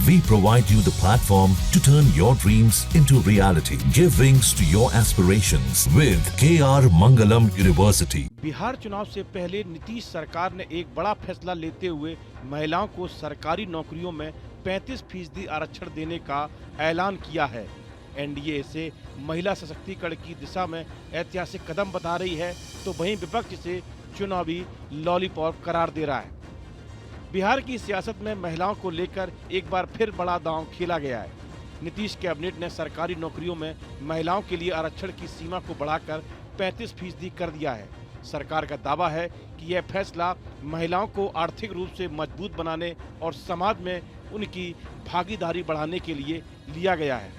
We provide you the platform to turn your dreams into reality. Give wings to your aspirations with KR Mangalam University. Bihar चुनाव से पहले नीतीश सरकार ने एक बड़ा फैसला लेते हुए महिलाओं को सरकारी नौकरियों में 35% आरक्षण देने का ऐलान किया है। एनडीए इसे महिला सशक्तिकरण की दिशा में ऐतिहासिक कदम बता रही है, तो वहीं विपक्ष इसे चुनावी लॉलीपॉप करार दे रहा है। बिहार की सियासत में महिलाओं को लेकर एक बार फिर बड़ा दांव खेला गया है। नीतीश कैबिनेट ने सरकारी नौकरियों में महिलाओं के लिए आरक्षण की सीमा को बढ़ाकर 35% कर दिया है। सरकार का दावा है कि यह फैसला महिलाओं को आर्थिक रूप से मजबूत बनाने और समाज में उनकी भागीदारी बढ़ाने के लिए लिया गया है।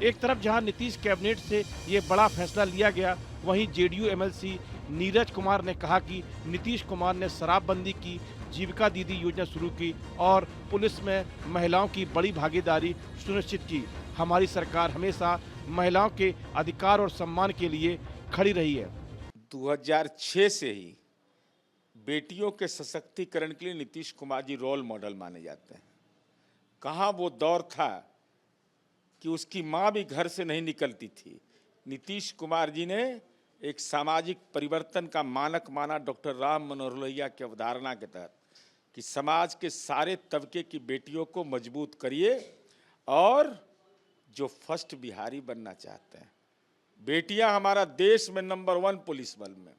एक तरफ जहां नीतीश कैबिनेट से ये बड़ा फैसला लिया गया, वहीं जेडीयू एमएलसी नीरज कुमार ने कहा कि नीतीश कुमार ने शराबबंदी की, जीविका दीदी योजना शुरू की और पुलिस में महिलाओं की बड़ी भागीदारी सुनिश्चित की। हमारी सरकार हमेशा महिलाओं के अधिकार और सम्मान के लिए खड़ी रही है। 2006 से ही बेटियों के सशक्तिकरण के लिए नीतीश कुमार जी रोल मॉडल माने जाते हैं। कहाँ वो दौर था कि उसकी माँ भी घर से नहीं निकलती थी। नीतीश कुमार जी ने एक सामाजिक परिवर्तन का मानक माना डॉक्टर राम मनोहर लोहिया की अवधारणा के तहत कि समाज के सारे तबके की बेटियों को मजबूत करिए और जो फर्स्ट बिहारी बनना चाहते हैं, बेटियां हमारा देश में नंबर 1 पुलिस बल में,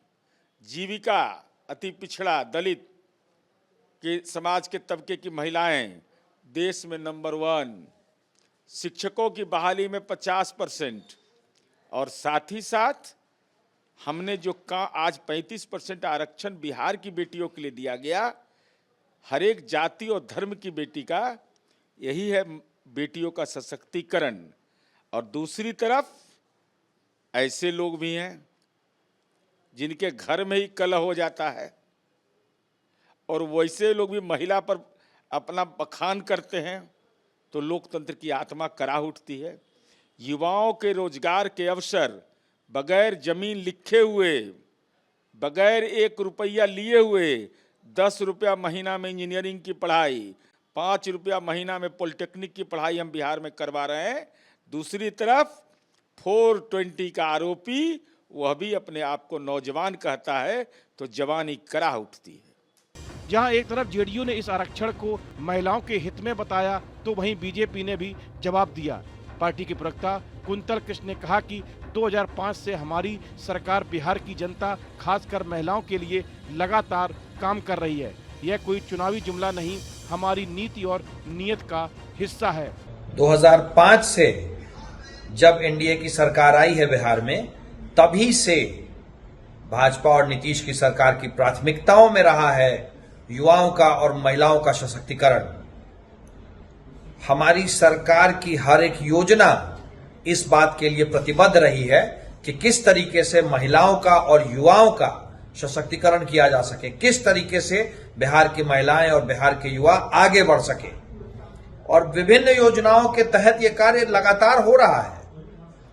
जीविका अति पिछड़ा दलित के समाज के तबके की महिलाएं देश में नंबर 1, शिक्षकों की बहाली में 50% और साथ ही साथ हमने जो आज 35% आरक्षण बिहार की बेटियों के लिए दिया गया, हर एक जाति और धर्म की बेटी का यही है बेटियों का सशक्तिकरण। और दूसरी तरफ ऐसे लोग भी हैं जिनके घर में ही कलह हो जाता है और वैसे लोग भी महिला पर अपना बखान करते हैं, तो लोकतंत्र की आत्मा कराह उठती है। युवाओं के रोजगार के अवसर बगैर जमीन लिखे हुए, बगैर 1 रुपया लिए हुए 10 रुपया महीना में इंजीनियरिंग की पढ़ाई, 5 रुपया महीना में पॉलिटेक्निक की पढ़ाई हम बिहार में करवा रहे हैं। दूसरी तरफ 420 का आरोपी वह भी अपने आप को नौजवान कहता है, तो जवानी कराह उठती है। जहां एक तरफ जेडीयू ने इस आरक्षण को महिलाओं के हित में बताया, तो वहीं बीजेपी ने भी जवाब दिया। पार्टी के प्रवक्ता कुंतल कृष्ण ने कहा कि 2005 से हमारी सरकार बिहार की जनता, खासकर महिलाओं के लिए लगातार काम कर रही है। यह कोई चुनावी जुमला नहीं, हमारी नीति और नीयत का हिस्सा है। 2005 से जब एनडीए की सरकार आई है बिहार में, तभी से भाजपा और नीतीश की सरकार की प्राथमिकताओं में रहा है युवाओं का और महिलाओं का सशक्तिकरण। हमारी सरकार की हर एक योजना इस बात के लिए प्रतिबद्ध रही है कि किस तरीके से महिलाओं का और युवाओं का सशक्तिकरण किया जा सके, किस तरीके से बिहार की महिलाएं और बिहार के युवा आगे बढ़ सके। और विभिन्न योजनाओं के तहत यह कार्य लगातार हो रहा है।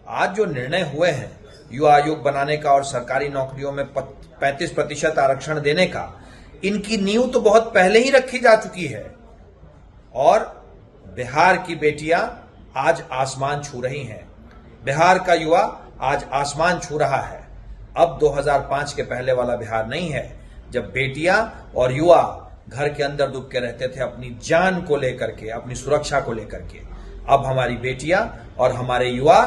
आज जो निर्णय हुए हैं युवा आयोग बनाने का और सरकारी नौकरियों में 35% आरक्षण देने का, इनकी नींव तो बहुत पहले ही रखी जा चुकी है और बिहार की बेटियां आज आसमान छू रही हैं। बिहार का युवा आज आसमान छू रहा है। अब 2005 के पहले वाला बिहार नहीं है, जब बेटियां और युवा घर के अंदर डूब के रहते थे अपनी जान को लेकर के, अपनी सुरक्षा को लेकर के। अब हमारी बेटियां और हमारे युवा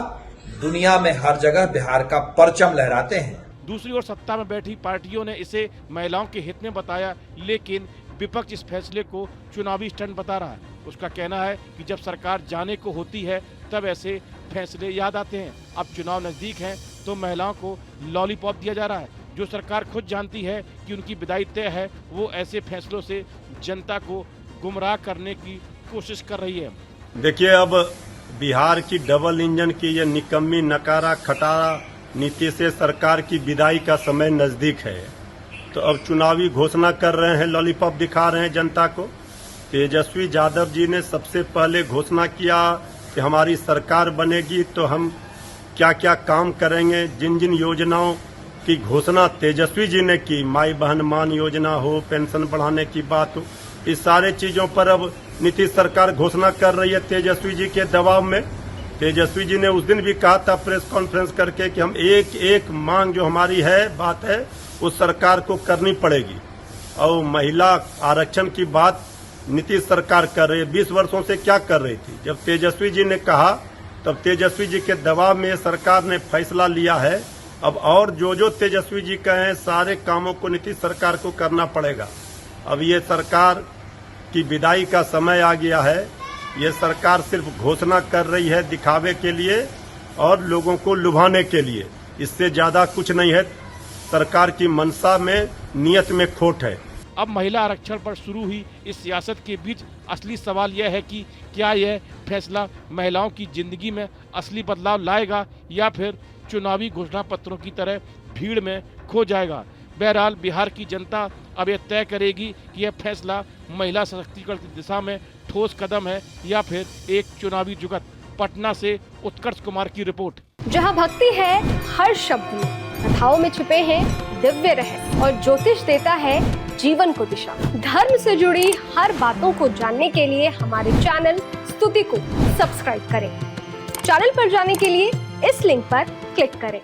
दुनिया में हर जगह बिहार का परचम लहराते हैं। दूसरी ओर सत्ता में बैठी पार्टियों ने इसे महिलाओं के हित में बताया, लेकिन विपक्ष इस फैसले को चुनावी स्टंट बता रहा है। उसका कहना है कि जब सरकार जाने को होती है तब ऐसे फैसले याद आते हैं। अब चुनाव नजदीक है तो महिलाओं को लॉलीपॉप दिया जा रहा है। जो सरकार खुद जानती है कि उनकी विदाई तय है, वो ऐसे फैसलों से जनता को गुमराह करने की कोशिश कर रही है। देखिए, अब बिहार की डबल इंजन की ये निकम्मी नकारा खटारा नीति से सरकार की विदाई का समय नजदीक है, तो अब चुनावी घोषणा कर रहे हैं, लॉलीपॉप दिखा रहे हैं जनता को। तेजस्वी यादव जी ने सबसे पहले घोषणा किया कि हमारी सरकार बनेगी तो हम क्या क्या काम करेंगे। जिन जिन योजनाओं की घोषणा तेजस्वी जी ने की, माई बहन मान योजना हो, पेंशन बढ़ाने की बात हो, इस सारे चीजों पर अब नीतीश सरकार घोषणा कर रही है तेजस्वी जी के दबाव में। तेजस्वी जी ने उस दिन भी कहा था प्रेस कॉन्फ्रेंस करके कि हम एक एक मांग जो हमारी है बात है उस सरकार को करनी पड़ेगी। और महिला आरक्षण की बात नीतीश सरकार कर रही है, 20 वर्षों से क्या कर रही थी। जब तेजस्वी जी ने कहा तब तेजस्वी जी के दबाव में सरकार ने फैसला लिया है। अब और जो तेजस्वी जी कहें सारे कामों को नीतीश सरकार को करना पड़ेगा। अब ये सरकार की विदाई का समय आ गया है। ये सरकार सिर्फ घोषणा कर रही है दिखावे के लिए और लोगों को लुभाने के लिए, इससे ज्यादा कुछ नहीं है। सरकार की मंशा में, नियत में खोट है। अब महिला आरक्षण पर शुरू हुई इस सियासत के बीच असली सवाल यह है कि क्या यह फैसला महिलाओं की जिंदगी में असली बदलाव लाएगा या फिर चुनावी घोषणा पत्रों की तरह भीड़ में खो जाएगा। बहरहाल बिहार की जनता अब यह तय करेगी कि यह फैसला महिला सशक्तिकरण की दिशा में ठोस कदम है या फिर एक चुनावी जुगत। पटना से उत्कर्ष कुमार की रिपोर्ट। जहां भक्ति है हर शब्द में, कथाओं में छुपे हैं दिव्य रहस्य और ज्योतिष देता है जीवन को दिशा। धर्म से जुड़ी हर बातों को जानने के लिए हमारे चैनल स्तुति को सब्सक्राइब करें। चैनल पर जाने के लिए इस लिंक पर क्लिक करें।